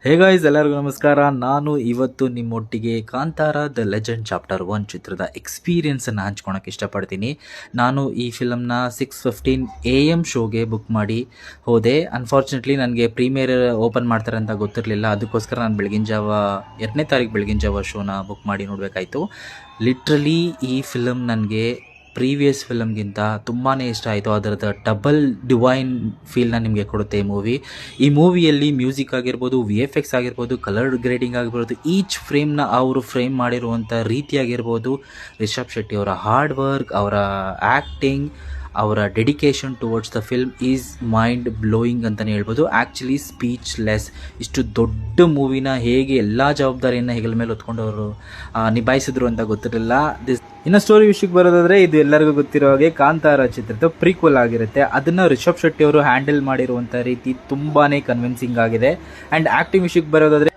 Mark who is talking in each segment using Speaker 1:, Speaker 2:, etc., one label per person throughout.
Speaker 1: Hey guys, ಎಲ್ಲರಿಗೂ ನಮಸ್ಕಾರ. ನಾನು ಇವತ್ತು ನಿಮ್ಮೊಟ್ಟಿಗೆ ಕಾಂತಾರ ದ ಲೆಜೆಂಡ್ ಚಾಪ್ಟರ್ 1 ಚಿತ್ರದ ಎಕ್ಸ್ಪೀರಿಯನ್ಸನ್ನು ಹಂಚ್ಕೊಳಕ್ಕೆ ಇಷ್ಟಪಡ್ತೀನಿ. ನಾನು ಈ ಫಿಲಮ್ನ 6:15 AM ಶೋಗೆ ಬುಕ್ ಮಾಡಿ ಹೋದೆ. ಅನ್ಫಾರ್ಚುನೇಟ್ಲಿ ನನಗೆ ಪ್ರೀಮಿಯರ್ ಓಪನ್ ಮಾಡ್ತಾರೆ ಅಂತ ಗೊತ್ತಿರಲಿಲ್ಲ. ಅದಕ್ಕೋಸ್ಕರ ನಾನು ಬೆಳಗಿನ ಜಾವ 2ನೇ ತಾರೀಕು ಬೆಳಗಿನ ಜಾವ ಶೋನ ಬುಕ್ ಮಾಡಿ ನೋಡಬೇಕಾಯಿತು. ಲಿಟ್ರಲಿ ಈ ಫಿಲಮ್ ನನಗೆ ಪ್ರೀವಿಯಸ್ ಫಿಲಮ್ಗಿಂತ ತುಂಬಾ ಇಷ್ಟ ಆಯಿತು. ಅದರದ ಡಬಲ್ ಡಿವೈನ್ ಫೀಲ್ನ ನಿಮಗೆ ಕೊಡುತ್ತೆ ಈ ಮೂವಿಯಲ್ಲಿ ಮ್ಯೂಸಿಕ್ ಆಗಿರ್ಬೋದು, VFX ಆಗಿರ್ಬೋದು, ಕಲರ್ ಗ್ರೇಡಿಂಗ್ ಆಗಿರ್ಬೋದು, ಈಚ್ ಫ್ರೇಮ್ನ ಅವರು ಫ್ರೇಮ್ ಮಾಡಿರುವಂಥ ರೀತಿಯಾಗಿರ್ಬೋದು, ರಿಷಬ್ ಶೆಟ್ಟಿ ಅವರ ಹಾರ್ಡ್ ವರ್ಕ್, ಅವರ ಆ್ಯಕ್ಟಿಂಗ್, ಅವರ dedication towards the film is mind blowing ಅಂತಲೇ ಹೇಳ್ಬೋದು. Actually speechless. ಇಷ್ಟು ದೊಡ್ಡ ಮೂವಿನ ಹೇಗೆ ಎಲ್ಲ ಜವಾಬ್ದಾರಿಯನ್ನು ಹೆಗಲ ಮೇಲೆ ಹೊತ್ಕೊಂಡು ಅವರು ನಿಭಾಯಿಸಿದ್ರು ಅಂತ ಗೊತ್ತಿರಲಿಲ್ಲ. ಇನ್ನು ಸ್ಟೋರಿ ವಿಷಯಕ್ಕೆ ಬರೋದಾದರೆ, ಇದು ಎಲ್ಲರಿಗೂ ಗೊತ್ತಿರೋ ಹಾಗೆ ಕಾಂತಾರ ಚಿತ್ರದ ಪ್ರೀಕ್ವಲ್ ಆಗಿರುತ್ತೆ. ಅದನ್ನು ರಿಷಬ್ ಶೆಟ್ಟಿ ಅವರು ಹ್ಯಾಂಡಲ್ ಮಾಡಿರುವಂಥ ರೀತಿ ತುಂಬಾ ಕನ್ವಿನ್ಸಿಂಗ್ ಆಗಿದೆ. ಆ್ಯಂಡ್ ಆ್ಯಕ್ಟಿಂಗ್ ವಿಷಯಕ್ಕೆ ಬರೋದಾದರೆ,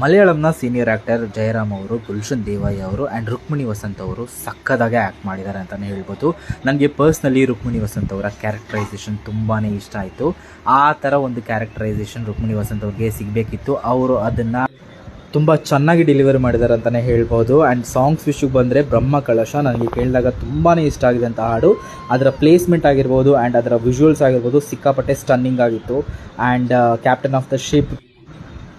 Speaker 1: ಮಲಯಾಳಂನ ಸೀನಿಯರ್ ಆ್ಯಕ್ಟರ್ ಜಯರಾಮ್ ಅವರು, ಗುಲ್ಶನ್ ದೇವಯ್ಯ ಅವರು ಆ್ಯಂಡ್ ರುಕ್ಮಿಣಿ ವಸಂತ್ ಅವರು ಸಕ್ಕದಾಗೆ ಆ್ಯಕ್ಟ್ ಮಾಡಿದ್ದಾರೆ ಅಂತಲೇ ಹೇಳ್ಬೋದು. ನನಗೆ ಪರ್ಸ್ನಲಿ ರುಕ್ಮಿಣಿ ವಸಂತ್ ಅವರ ಕ್ಯಾರೆಕ್ಟರೈಸೇಷನ್ ತುಂಬಾ ಇಷ್ಟ ಆಯಿತು. ಆ ಥರ ಒಂದು ಕ್ಯಾರೆಕ್ಟರೈಸೇಷನ್ ರುಕ್ಮಿಣಿ ವಸಂತ್ ಅವ್ರಿಗೆ ಸಿಗಬೇಕಿತ್ತು. ಅವರು ಅದನ್ನು ತುಂಬ ಚೆನ್ನಾಗಿ ಡೆಲಿವರಿ ಮಾಡಿದ್ದಾರೆ ಅಂತಲೇ ಹೇಳ್ಬೋದು. ಆ್ಯಂಡ್ ಸಾಂಗ್ಸ್ ವಿಷಯಕ್ಕೆ ಬಂದರೆ, ಬ್ರಹ್ಮ ಕಳಶ ನನಗೆ ಕೇಳಿದಾಗ ತುಂಬಾ ಇಷ್ಟ ಆಗಿದೆ ಅಂತ ಹಾಡು. ಅದರ ಪ್ಲೇಸ್ಮೆಂಟ್ ಆಗಿರ್ಬೋದು ಆ್ಯಂಡ್ ಅದರ ವಿಜುವಲ್ಸ್ ಆಗಿರ್ಬೋದು ಸಿಕ್ಕಾಪಟ್ಟೆ ಸ್ಟನ್ನಿಂಗ್ ಆಗಿತ್ತು. And captain of the ship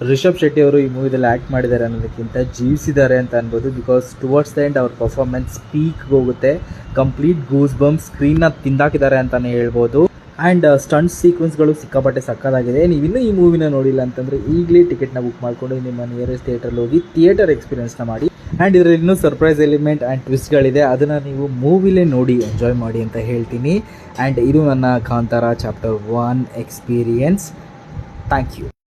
Speaker 1: Rishab Shetty ಅವರು ಈ ಮೂವಿದಲ್ಲಿ ಆ್ಯಕ್ಟ್ ಮಾಡಿದ್ದಾರೆ ಅನ್ನೋದಕ್ಕಿಂತ ಜೀವಿಸಿದ್ದಾರೆ ಅಂತ ಅನ್ಬೋದು. ಬಿಕಾಸ್ ಟುವರ್ಡ್ಸ್ ದ ಎಂಡ್ ಅವ್ರ ಪರ್ಫಾರ್ಮೆನ್ಸ್ ಪೀಕ್ಗೆ ಹೋಗುತ್ತೆ. ಕಂಪ್ಲೀಟ್ ಗೂಸ್ ಬಂಪ್ ಸ್ಕ್ರೀನ್ನ ತಿಂದಾಕಿದ್ದಾರೆ ಅಂತಲೇ ಹೇಳ್ಬೋದು. ಆ್ಯಂಡ್ ಸ್ಟಂಟ್ ಸೀಕ್ವೆನ್ಸ್ಗಳು ಸಿಕ್ಕಾಪಟ್ಟೆ ಸಕ್ಕದಾಗಿದೆ. ನೀವಿನ್ನೂ ಈ ಮೂವಿನ ನೋಡಿಲ್ಲ ಅಂತಂದರೆ ಈಗಲೇ ಟಿಕೆಟ್ನ ಬುಕ್ ಮಾಡಿಕೊಂಡು ನಿಮ್ಮ ನಿಯರೆಸ್ಟ್ ಥಿಯೇಟರ್ಲ್ಲಿ ಹೋಗಿ ಥಿಯೇಟರ್ ಎಕ್ಸ್ಪೀರಿಯನ್ಸ್ನ ಮಾಡಿ. ಆ್ಯಂಡ್ ಇದರಲ್ಲಿ ಇನ್ನೂ ಸರ್ಪ್ರೈಸ್ ಎಲಿಮೆಂಟ್ ಆ್ಯಂಡ್ ಟ್ವಿಸ್ಟ್ಗಳಿದೆ, ಅದನ್ನು ನೀವು ಮೂವಿಲೇ ನೋಡಿ ಎಂಜಾಯ್ ಮಾಡಿ ಅಂತ ಹೇಳ್ತೀನಿ. ಆ್ಯಂಡ್ ಇದು ನನ್ನ Kantara chapter 1 experience. Thank you.